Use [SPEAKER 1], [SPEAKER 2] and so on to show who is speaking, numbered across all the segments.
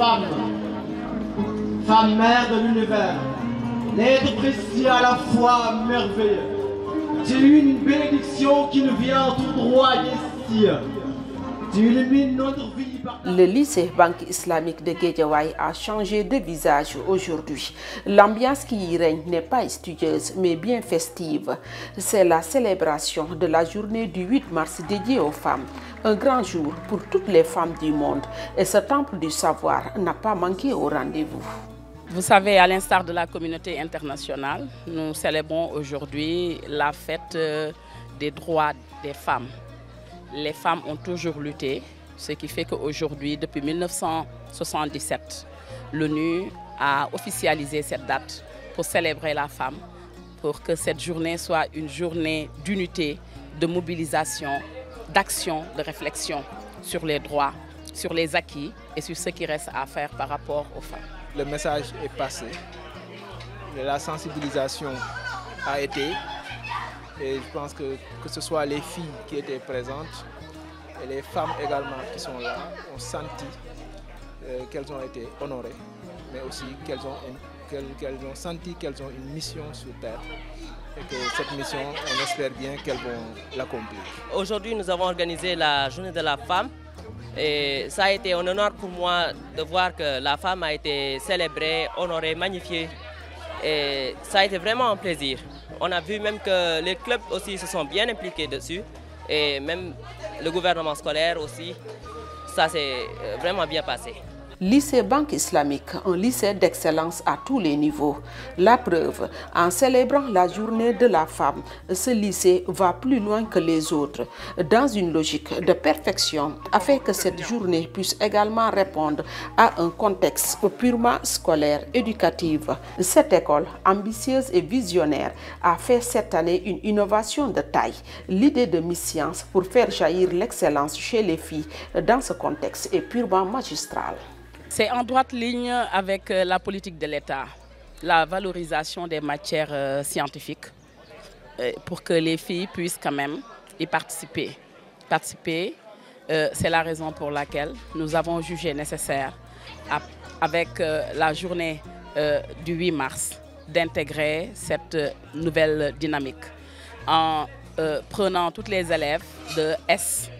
[SPEAKER 1] femme, femme mère de l'univers, l'être précieux à la fois merveilleux. Tu es une bénédiction qui nous vient tout droit des cieux. Tu illumines notre vie.
[SPEAKER 2] Le lycée Banque islamique de Guédiawaye a changé de visage aujourd'hui. L'ambiance qui y règne n'est pas studieuse mais bien festive. C'est la célébration de la journée du 8 mars dédiée aux femmes. Un grand jour pour toutes les femmes du monde. Et ce temple du savoir n'a pas manqué au rendez-vous.
[SPEAKER 3] Vous savez, à l'instar de la communauté internationale, nous célébrons aujourd'hui la fête des droits des femmes. Les femmes ont toujours lutté. Ce qui fait qu'aujourd'hui, depuis 1977, l'ONU a officialisé cette date pour célébrer la femme, pour que cette journée soit une journée d'unité, de mobilisation, d'action, de réflexion sur les droits, sur les acquis et sur ce qui reste à faire par rapport aux femmes.
[SPEAKER 4] Le message est passé, la sensibilisation a été, et je pense que ce soit les filles qui étaient présentes, et les femmes également qui sont là ont senti qu'elles ont été honorées, mais aussi qu'elles ont senti qu'elles ont une mission sur Terre et que cette mission, on espère bien qu'elles vont l'accomplir.
[SPEAKER 5] Aujourd'hui, nous avons organisé la journée de la femme et ça a été un honneur pour moi de voir que la femme a été célébrée, honorée, magnifiée. Et ça a été vraiment un plaisir. On a vu même que les clubs aussi se sont bien impliqués dessus. Et même le gouvernement scolaire aussi, ça s'est vraiment bien passé.
[SPEAKER 2] Lycée Banque islamique, un lycée d'excellence à tous les niveaux. La preuve, en célébrant la journée de la femme, ce lycée va plus loin que les autres, dans une logique de perfection, afin que cette journée puisse également répondre à un contexte purement scolaire, éducatif. Cette école, ambitieuse et visionnaire, a fait cette année une innovation de taille, l'idée de Miss Science pour faire jaillir l'excellence chez les filles dans ce contexte est purement magistral.
[SPEAKER 3] C'est en droite ligne avec la politique de l'État, la valorisation des matières scientifiques pour que les filles puissent quand même y participer. C'est la raison pour laquelle nous avons jugé nécessaire, avec la journée du 8 mars, d'intégrer cette nouvelle dynamique en prenant toutes les élèves de S,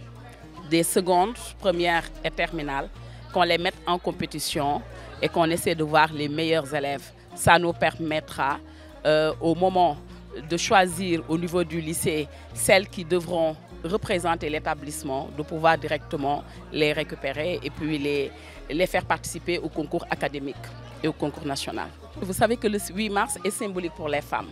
[SPEAKER 3] des secondes, premières et terminales, qu'on les mette en compétition et qu'on essaie de voir les meilleurs élèves. Ça nous permettra, au moment de choisir au niveau du lycée celles qui devront représenter l'établissement, de pouvoir directement les récupérer et puis les faire participer au concours académique et au concours national. Vous savez que le 8 mars est symbolique pour les femmes.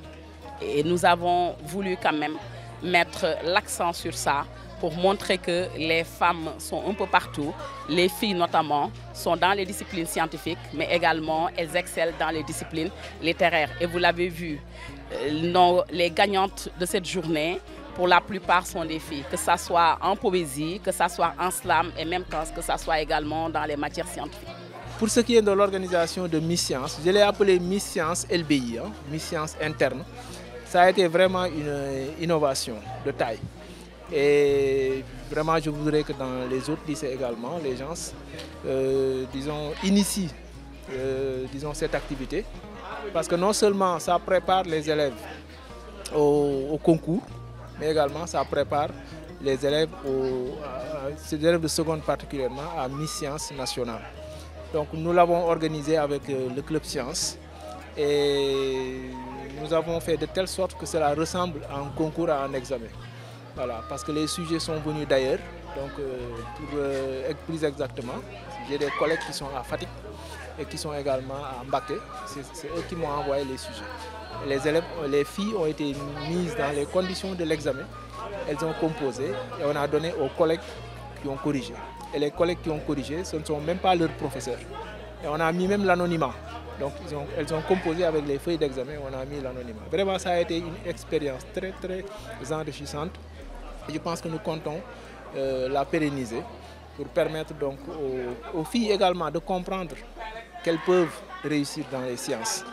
[SPEAKER 3] Et nous avons voulu quand même mettre l'accent sur ça, pour montrer que les femmes sont un peu partout. Les filles notamment sont dans les disciplines scientifiques, mais également elles excellent dans les disciplines littéraires. Et vous l'avez vu, les gagnantes de cette journée, pour la plupart sont des filles, que ce soit en poésie, que ce soit en slam et même que ce soit également dans les matières scientifiques.
[SPEAKER 4] Pour ce qui est de l'organisation de Miss Science, je l'ai appelé Miss Science LBI, Miss Science interne. Ça a été vraiment une innovation de taille. Et vraiment, je voudrais que dans les autres lycées également, les gens, initient cette activité. Parce que non seulement ça prépare les élèves au concours, mais également ça prépare les élèves, ces élèves de seconde particulièrement, à Miss Science nationale. Donc nous l'avons organisé avec le Club Science et nous avons fait de telle sorte que cela ressemble à un concours, à un examen. Voilà, parce que les sujets sont venus d'ailleurs, donc pour être plus exactement, j'ai des collègues qui sont à Fatick et qui sont également à Mbacké, c'est eux qui m'ont envoyé les sujets. Les filles ont été mises dans les conditions de l'examen, elles ont composé et on a donné aux collègues qui ont corrigé. Et les collègues qui ont corrigé, ce ne sont même pas leurs professeurs. Et on a mis même l'anonymat. Donc elles ont composé avec les feuilles d'examen, on a mis l'anonymat. Vraiment, ça a été une expérience très très enrichissante. Et je pense que nous comptons la pérenniser pour permettre donc aux filles également de comprendre qu'elles peuvent réussir dans les sciences.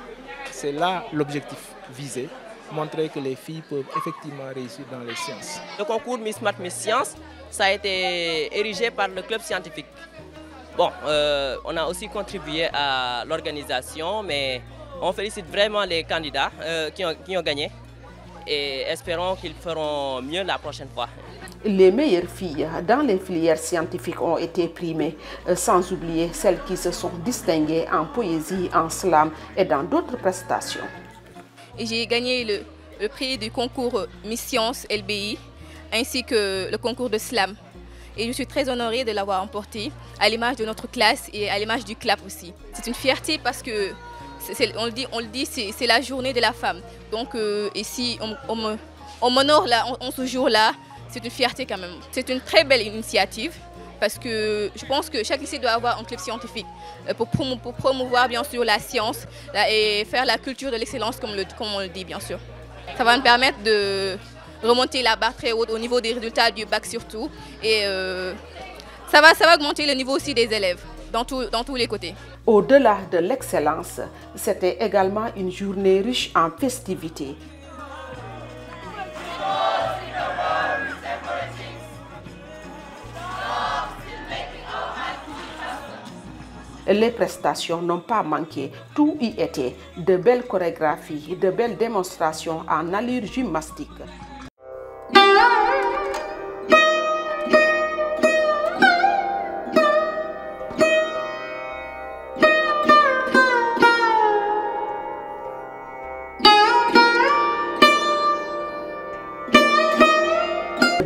[SPEAKER 4] C'est là l'objectif visé, montrer que les filles peuvent effectivement réussir dans les sciences.
[SPEAKER 5] Le concours Miss Math, Miss Science, ça a été érigé par le club scientifique. Bon, on a aussi contribué à l'organisation, mais on félicite vraiment les candidats qui ont gagné et espérons qu'ils feront mieux la prochaine fois.
[SPEAKER 2] Les meilleures filles dans les filières scientifiques ont été primées, sans oublier celles qui se sont distinguées en poésie, en slam et dans d'autres prestations.
[SPEAKER 6] J'ai gagné le prix du concours Miss Science LBI ainsi que le concours de slam. Et je suis très honorée de l'avoir emporté à l'image de notre classe et à l'image du CLAP aussi. C'est une fierté parce que, on le dit, c'est la journée de la femme. Donc ici, on m'honore en ce jour-là. C'est une fierté quand même. C'est une très belle initiative parce que je pense que chaque lycée doit avoir un club scientifique pour promouvoir bien sûr la science et faire la culture de l'excellence comme on le dit bien sûr. Ça va me permettre de remonter la barre très haute au niveau des résultats du bac surtout et ça va augmenter le niveau aussi des élèves dans tous les côtés.
[SPEAKER 2] Au-delà de l'excellence, c'était également une journée riche en festivités. Les prestations n'ont pas manqué, tout y était, de belles chorégraphies, de belles démonstrations en allure gymnastique.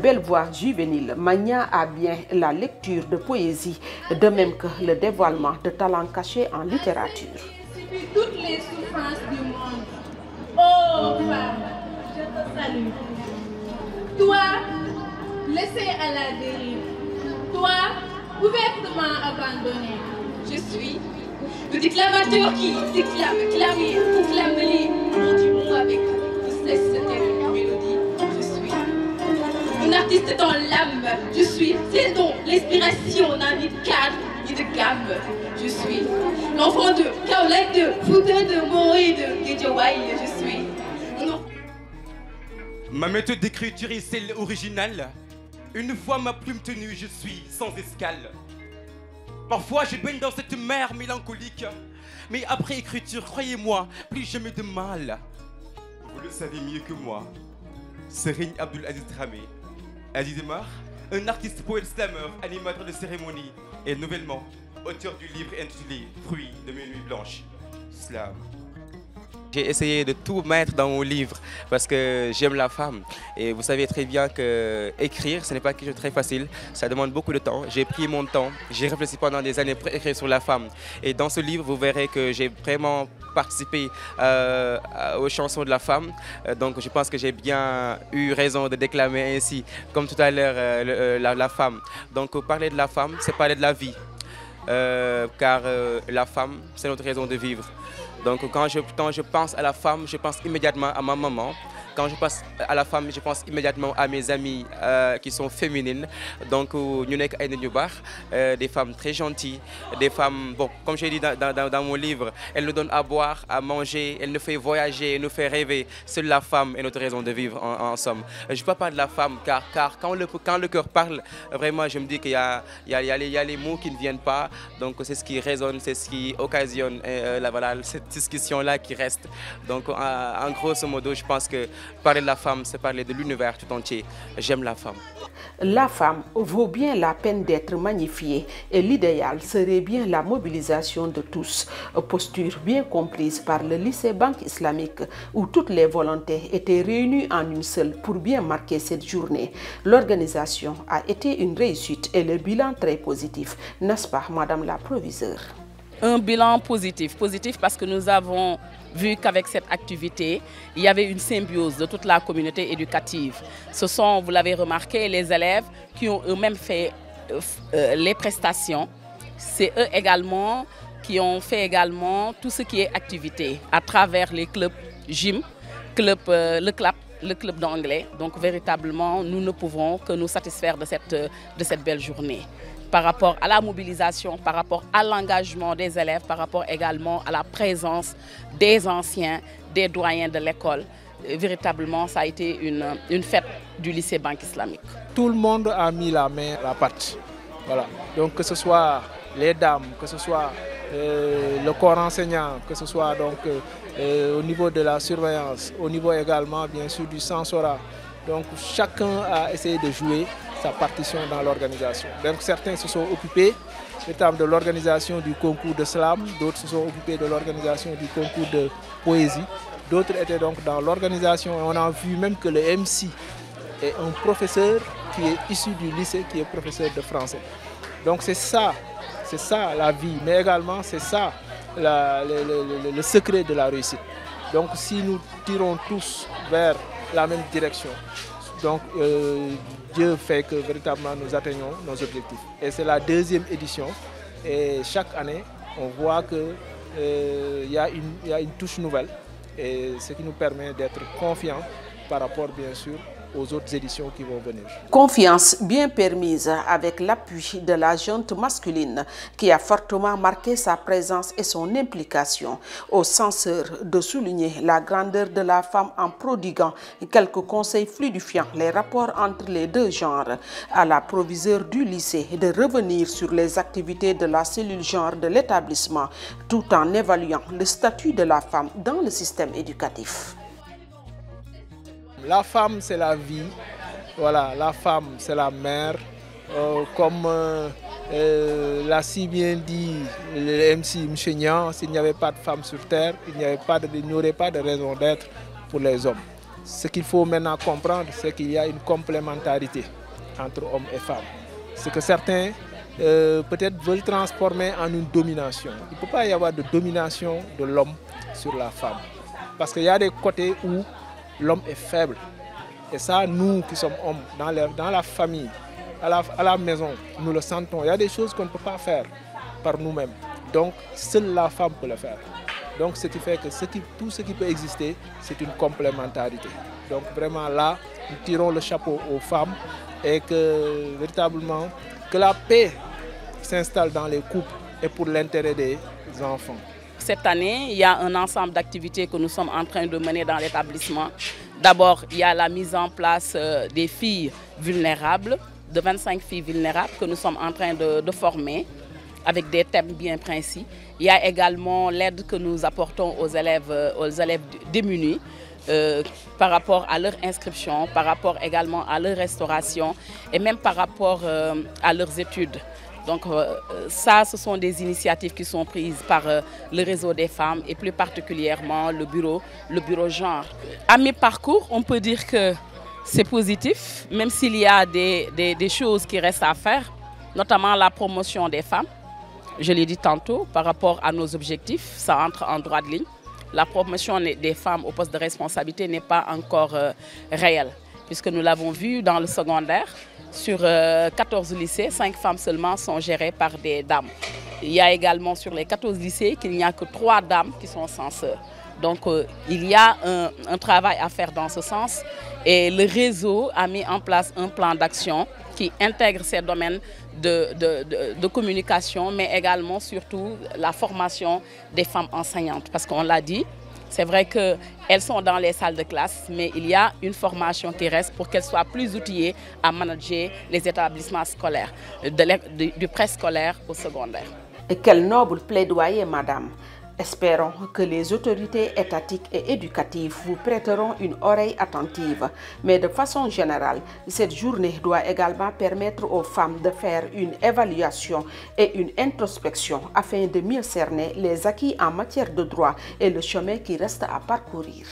[SPEAKER 2] Belle voix juvénile mania à bien la lecture de poésie, de même que le dévoilement de talents cachés en littérature.
[SPEAKER 7] Toutes les souffrances du monde. Oh femme, je te salue. Toi, laissé à la dérive. Toi, ouvertement abandonné. Je suis le déclamateur qui déclame, clamer, proclame le livre du monde avec doucesse et mélodie. Je suis un artiste dans l'âme. Je suis, c'est donc l'inspiration dans ni de cadre ni de gamme. Je suis l'enfant de Kaolek, de Fouta, de Moé, de Guédiawaye. Je suis. Non.
[SPEAKER 8] Ma méthode d'écriture est celle originale. Une fois ma plume tenue, je suis sans escale. Parfois, je baigne dans cette mer mélancolique. Mais après écriture, croyez-moi, plus jamais de mal. Vous le savez mieux que moi. Serigne Abdul Aziz Dramé. Aziz Emar, un artiste, poète, slammer, animateur de cérémonie et nouvellement auteur du livre intitulé Fruits de mes nuits blanches. Slam. J'ai essayé de tout mettre dans mon livre parce que j'aime la femme. Et vous savez très bien que écrire, ce n'est pas quelque chose de très facile. Ça demande beaucoup de temps. J'ai pris mon temps. J'ai réfléchi pendant des années pour écrire sur la femme. Et dans ce livre, vous verrez que j'ai vraiment participé aux chansons de la femme. Donc je pense que j'ai bien eu raison de déclamer ainsi, comme tout à l'heure, la femme. Donc parler de la femme, c'est parler de la vie. Car la femme, c'est notre raison de vivre. Donc quand je pense à la femme, je pense immédiatement à ma maman. Quand je pense à la femme, je pense immédiatement à mes amies qui sont féminines. Donc nous sommes des femmes très gentilles, des femmes, bon, comme j'ai dit dans mon livre, elles nous donnent à boire, à manger, elles nous font voyager, elles nous font rêver. Seule la femme est notre raison de vivre en somme. Je ne peux pas parler de la femme car quand le cœur parle, vraiment je me dis qu'il y a les mots qui ne viennent pas. Donc c'est ce qui résonne, c'est ce qui occasionne voilà, cette discussion-là qui reste. Donc en grosso modo, je pense que parler de la femme, c'est parler de l'univers tout entier. J'aime la femme.
[SPEAKER 2] La femme vaut bien la peine d'être magnifiée et l'idéal serait bien la mobilisation de tous. Posture bien comprise par le lycée Banque Islamique où toutes les volontés étaient réunies en une seule pour bien marquer cette journée. L'organisation a été une réussite et le bilan très positif, n'est-ce pas, Madame la Proviseure?
[SPEAKER 3] Un bilan positif parce que nous avons vu qu'avec cette activité, il y avait une symbiose de toute la communauté éducative. Ce sont, vous l'avez remarqué, les élèves qui ont eux-mêmes fait les prestations. C'est eux également qui ont fait également tout ce qui est activité à travers les clubs gym, le CLAP, le club d'anglais. Donc véritablement, nous ne pouvons que nous satisfaire de cette belle journée. Par rapport à la mobilisation, par rapport à l'engagement des élèves, par rapport également à la présence des anciens, des doyens de l'école. Véritablement, ça a été une fête du lycée Banque Islamique.
[SPEAKER 4] Tout le monde a mis la main à la pâte. Voilà. Donc que ce soit les dames, que ce soit le corps enseignant, que ce soit donc au niveau de la surveillance, au niveau également bien sûr du censorat. Donc chacun a essayé de jouer sa partition dans l'organisation. Donc certains se sont occupés de l'organisation du concours de slam, d'autres se sont occupés de l'organisation du concours de poésie, d'autres étaient donc dans l'organisation. On a vu même que le MC est un professeur qui est issu du lycée, qui est professeur de français. Donc c'est ça la vie, mais également c'est ça le secret de la réussite. Donc si nous tirons tous vers la même direction, donc Dieu fait que véritablement nous atteignons nos objectifs. Et c'est la deuxième édition et chaque année on voit qu'il y a une touche nouvelle et ce qui nous permet d'être confiants par rapport bien sûr aux autres éditions qui vont venir.
[SPEAKER 2] Confiance bien permise avec l'appui de la junte masculine qui a fortement marqué sa présence et son implication. Aux censeurs de souligner la grandeur de la femme en prodiguant quelques conseils fluidifiant les rapports entre les deux genres. À la proviseure du lycée de revenir sur les activités de la cellule genre de l'établissement tout en évaluant le statut de la femme dans le système éducatif.
[SPEAKER 4] La femme, c'est la vie. Voilà, la femme, c'est la mère. Comme l'a si bien dit le MC Mchénian, s'il n'y avait pas de femmes sur terre, il n'y aurait pas de raison d'être pour les hommes. Ce qu'il faut maintenant comprendre, c'est qu'il y a une complémentarité entre hommes et femmes. Ce que certains peut-être veulent transformer en une domination. Il ne peut pas y avoir de domination de l'homme sur la femme. Parce qu'il y a des côtés où l'homme est faible. Et ça, nous qui sommes hommes, dans la famille, à la maison, nous le sentons. Il y a des choses qu'on ne peut pas faire par nous-mêmes. Donc, seule la femme peut le faire. Donc, ce qui fait que tout ce qui peut exister, c'est une complémentarité. Donc, vraiment là, nous tirons le chapeau aux femmes et que, véritablement, que la paix s'installe dans les couples et pour l'intérêt des enfants.
[SPEAKER 3] Cette année, il y a un ensemble d'activités que nous sommes en train de mener dans l'établissement. D'abord, il y a la mise en place des filles vulnérables, de 25 filles vulnérables que nous sommes en train de former avec des thèmes bien précis. Il y a également l'aide que nous apportons aux élèves démunis par rapport à leur inscription, par rapport également à leur restauration et même par rapport à leurs études. Donc ça, ce sont des initiatives qui sont prises par le réseau des femmes et plus particulièrement le bureau genre. À mi-parcours, on peut dire que c'est positif, même s'il y a des choses qui restent à faire, notamment la promotion des femmes. Je l'ai dit tantôt, par rapport à nos objectifs, ça entre en droit de ligne. La promotion des femmes au poste de responsabilité n'est pas encore réelle, puisque nous l'avons vu dans le secondaire. Sur 14 lycées, 5 femmes seulement sont gérées par des dames. Il y a également sur les 14 lycées qu'il n'y a que 3 dames qui sont censeurs. Donc il y a un travail à faire dans ce sens et le réseau a mis en place un plan d'action qui intègre ces domaines de communication, mais également surtout la formation des femmes enseignantes. Parce qu'on l'a dit, c'est vrai qu'elles sont dans les salles de classe, mais il y a une formation qui reste pour qu'elles soient plus outillées à manager les établissements scolaires, du préscolaire au secondaire.
[SPEAKER 2] Et quel noble plaidoyer, madame. Espérons que les autorités étatiques et éducatives vous prêteront une oreille attentive. Mais de façon générale, cette journée doit également permettre aux femmes de faire une évaluation et une introspection afin de mieux cerner les acquis en matière de droit et le chemin qui reste à parcourir.